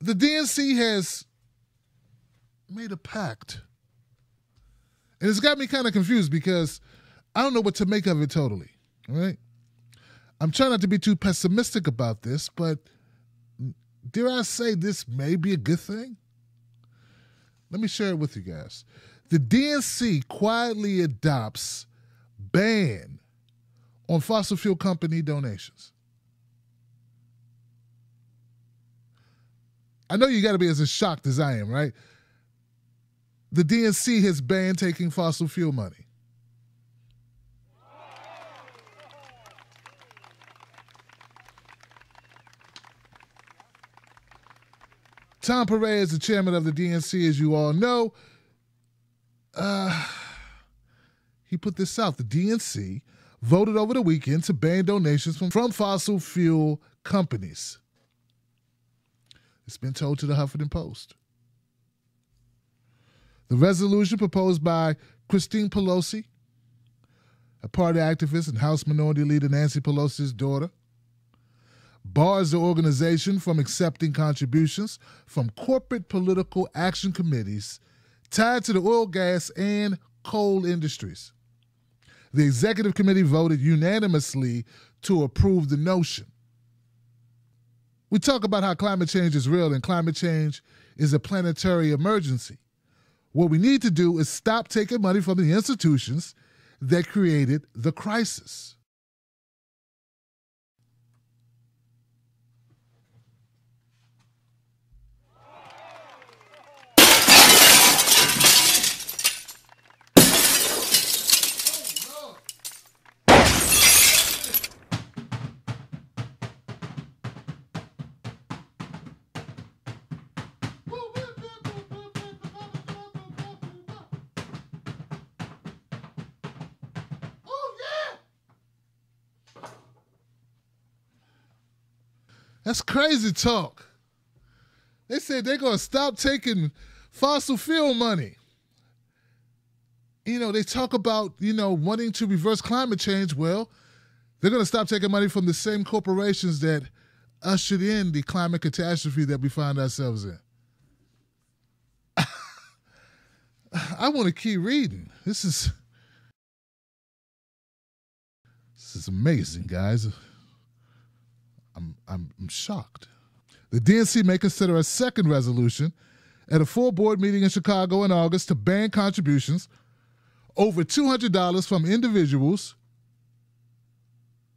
the DNC has made a pact. And it's got me kind of confused because I don't know what to make of it totally, all right? I'm trying not to be too pessimistic about this, but dare I say this may be a good thing? Let me share it with you guys. The DNC quietly adopts ban on fossil fuel company donations. I know you got to be as shocked as I am, right? The DNC has banned taking fossil fuel money. Tom Perez, the chairman of the DNC, as you all know, he put this out. The DNC voted over the weekend to ban donations from fossil fuel companies. It's been told to the Huffington Post. The resolution proposed by Christine Pelosi, a party activist and House Minority Leader Nancy Pelosi's daughter, bars the organization from accepting contributions from corporate political action committees tied to the oil, gas, and coal industries. The executive committee voted unanimously to approve the notion. We talk about how climate change is real and climate change is a planetary emergency. What we need to do is stop taking money from the institutions that created the crisis. That's crazy talk. They said they're going to stop taking fossil fuel money. You know, they talk about, wanting to reverse climate change. Well, they're going to stop taking money from the same corporations that ushered in the climate catastrophe that we find ourselves in. I want to keep reading. This is amazing, guys. I'm shocked. The DNC may consider a second resolution at a full board meeting in Chicago in August to ban contributions over $200 from individuals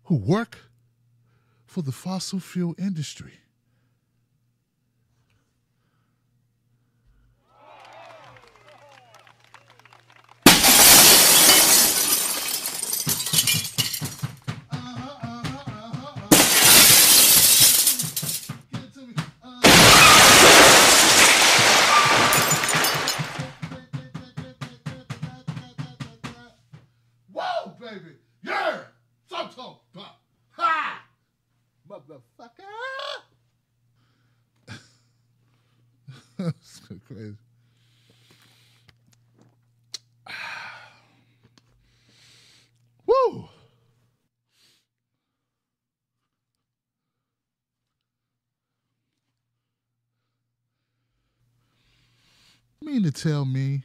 who work for the fossil fuel industry. Baby, yeah, some talk, pop, ha, motherfucker. That's crazy. Woo. You mean to tell me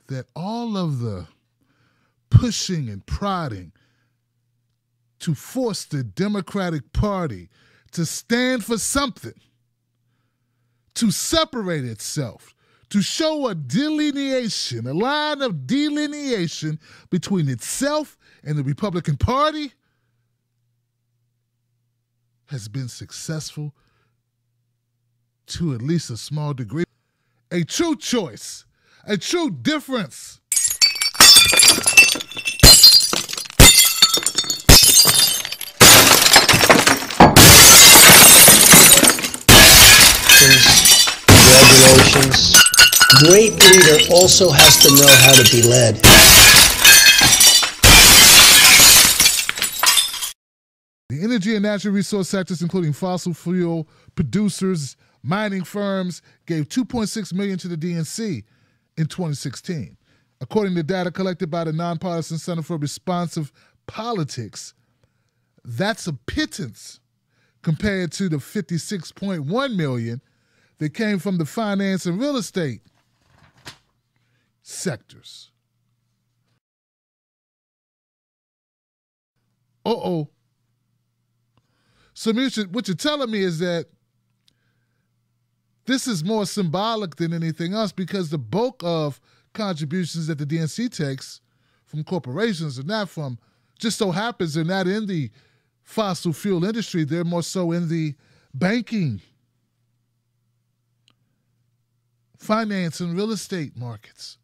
that all of the pushing and prodding to force the Democratic Party to stand for something, to separate itself, to show a delineation, a line of delineation between itself and the Republican Party, has been successful to at least a small degree. A true choice, a true difference. Congratulations. Great leader also has to know how to be led. The energy and natural resource sectors, including fossil fuel producers, mining firms, gave $2.6 million to the DNC in 2016. According to data collected by the Nonpartisan Center for Responsive Politics, that's a pittance compared to the 56.1 million that came from the finance and real estate sectors. So what you're telling me is that this is more symbolic than anything else, because the bulk of contributions that the DNC takes from corporations are not from, just so happens they're not in the fossil fuel industry. They're more so in the banking, finance, and real estate markets.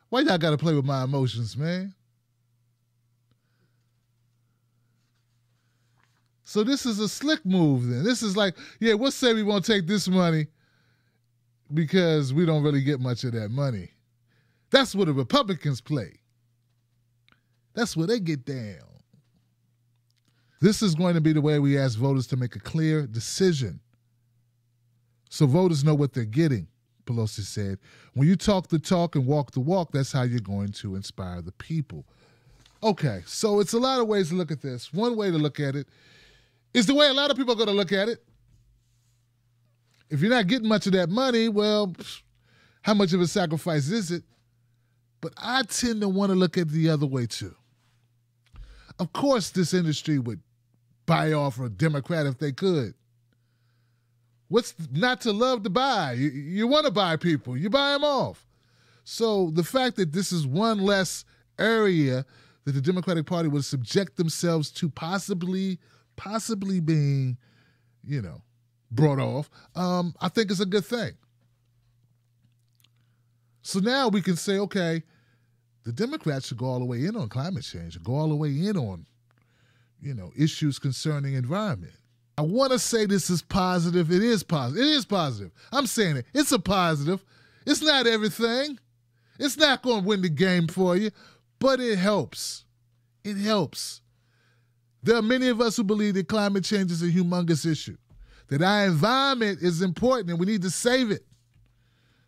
Why y'all got to play with my emotions, man? So this is a slick move then. This is like, yeah, we'll say we won't take this money because we don't really get much of that money. That's what the Republicans play. That's where they get down. This is going to be the way we ask voters to make a clear decision, so voters know what they're getting, Pelosi said. When you talk the talk and walk the walk, that's how you're going to inspire the people. Okay, so it's a lot of ways to look at this. One way to look at it is the way a lot of people are going to look at it. If you're not getting much of that money, well, how much of a sacrifice is it? But I tend to want to look at it the other way too. Of course, this industry would buy off a Democrat if they could. What's not to love to buy? You want to buy people. You buy them off. So the fact that this is one less area that the Democratic Party would subject themselves to possibly being, brought off, I think is a good thing. So now we can say, okay, the Democrats should go all the way in on climate change, go all the way in on, issues concerning environment. I want to say this is positive. It is positive. It is positive. I'm saying it. It's a positive. It's not everything. It's not going to win the game for you, but it helps. It helps. There are many of us who believe that climate change is a humongous issue, that our environment is important and we need to save it.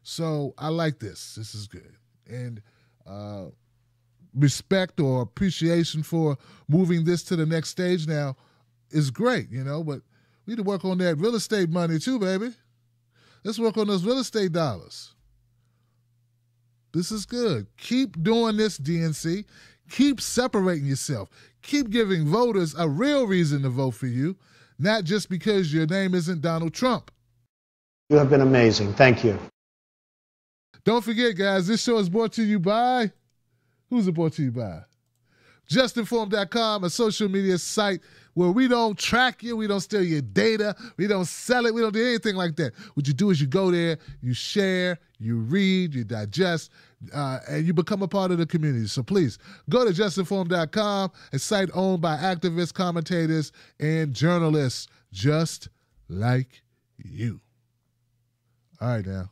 So I like this. This is good. And respect or appreciation for moving this to the next stage now is great, but we need to work on that real estate money too, baby. Let's work on those real estate dollars. This is good. Keep doing this, DNC. Keep separating yourself. Keep giving voters a real reason to vote for you, not just because your name isn't Donald Trump. You have been amazing. Thank you. Don't forget, guys, this show is brought to you by, who's it brought to you by? JustInformed.com, a social media site where we don't track you, we don't steal your data, we don't sell it, we don't do anything like that. What you do is you go there, you share, you read, you digest, and you become a part of the community. So please, go to JustInformed.com, a site owned by activists, commentators, and journalists just like you. All right, now.